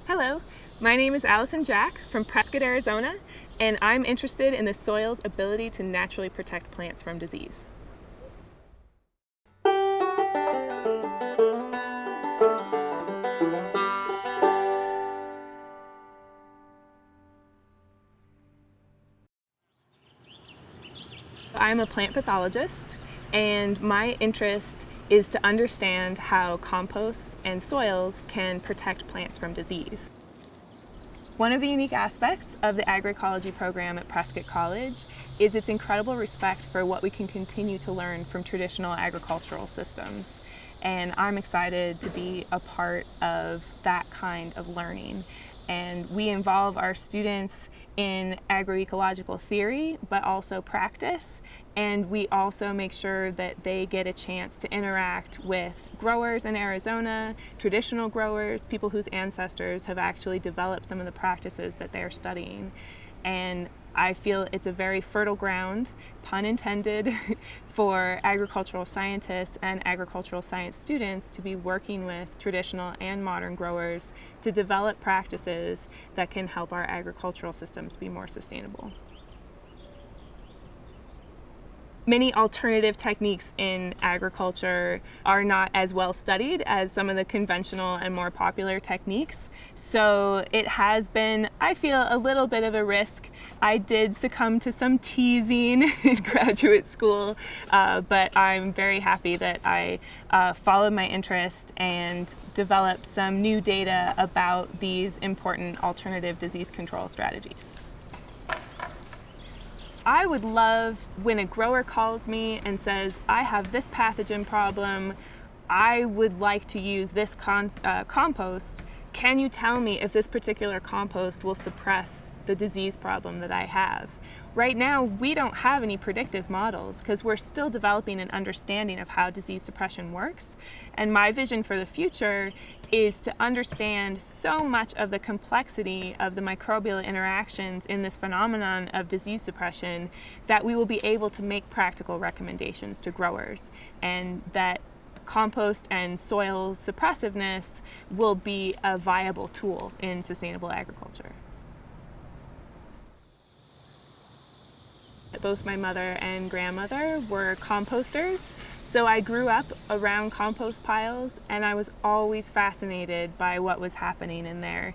Hello, my name is Allison Jack from Prescott, Arizona, and I'm interested in the soil's ability to naturally protect plants from disease. I'm a plant pathologist, and my interest is to understand how composts and soils can protect plants from disease. One of the unique aspects of the agroecology program at Prescott College is its incredible respect for what we can continue to learn from traditional agricultural systems. And I'm excited to be a part of that kind of learning. And we involve our students in agroecological theory, but also practice. And we also make sure that they get a chance to interact with growers in Arizona, traditional growers, people whose ancestors have actually developed some of the practices that they're studying. And I feel it's a very fertile ground, pun intended, for agricultural scientists and agricultural science students to be working with traditional and modern growers to develop practices that can help our agricultural systems be more sustainable. Many alternative techniques in agriculture are not as well studied as some of the conventional and more popular techniques. So it has been, I feel, a little bit of a risk. I did succumb to some teasing in graduate school, but I'm very happy that I followed my interest and developed some new data about these important alternative disease control strategies. I would love when a grower calls me and says, I have this pathogen problem, I would like to use this compost. Can you tell me if this particular compost will suppress the disease problem that I have? Right now, we don't have any predictive models because we're still developing an understanding of how disease suppression works. And my vision for the future is to understand so much of the complexity of the microbial interactions in this phenomenon of disease suppression that we will be able to make practical recommendations to growers, and that compost and soil suppressiveness will be a viable tool in sustainable agriculture. Both my mother and grandmother were composters, so I grew up around compost piles, and I was always fascinated by what was happening in there.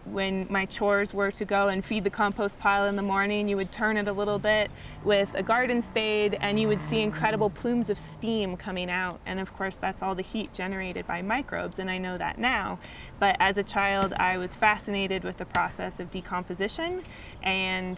When my chores were to go and feed the compost pile in the morning, you would turn it a little bit with a garden spade and you would see incredible plumes of steam coming out. And of course, that's all the heat generated by microbes, and I know that now. But as a child, I was fascinated with the process of decomposition and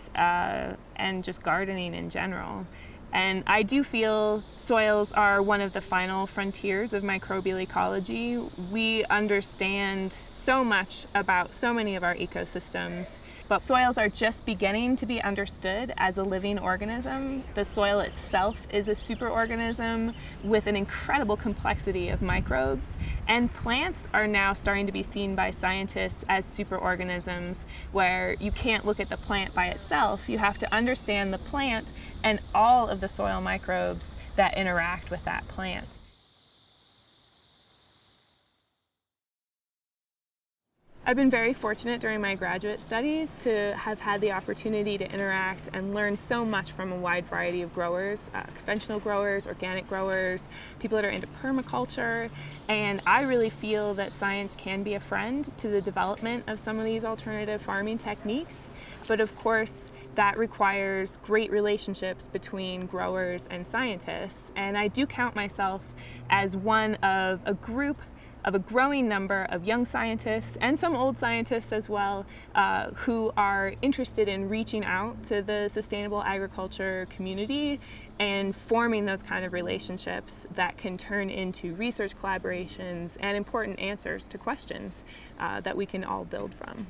just gardening in general. And I do feel soils are one of the final frontiers of microbial ecology. We understand so much about so many of our ecosystems, but soils are just beginning to be understood as a living organism. The soil itself is a superorganism with an incredible complexity of microbes, and plants are now starting to be seen by scientists as superorganisms where you can't look at the plant by itself. You have to understand the plant and all of the soil microbes that interact with that plant. I've been very fortunate during my graduate studies to have had the opportunity to interact and learn so much from a wide variety of growers, conventional growers, organic growers, people that are into permaculture, and I really feel that science can be a friend to the development of some of these alternative farming techniques. But of course, that requires great relationships between growers and scientists, and I do count myself as one of a group of a growing number of young scientists and some old scientists as well who are interested in reaching out to the sustainable agriculture community and forming those kind of relationships that can turn into research collaborations and important answers to questions that we can all build from.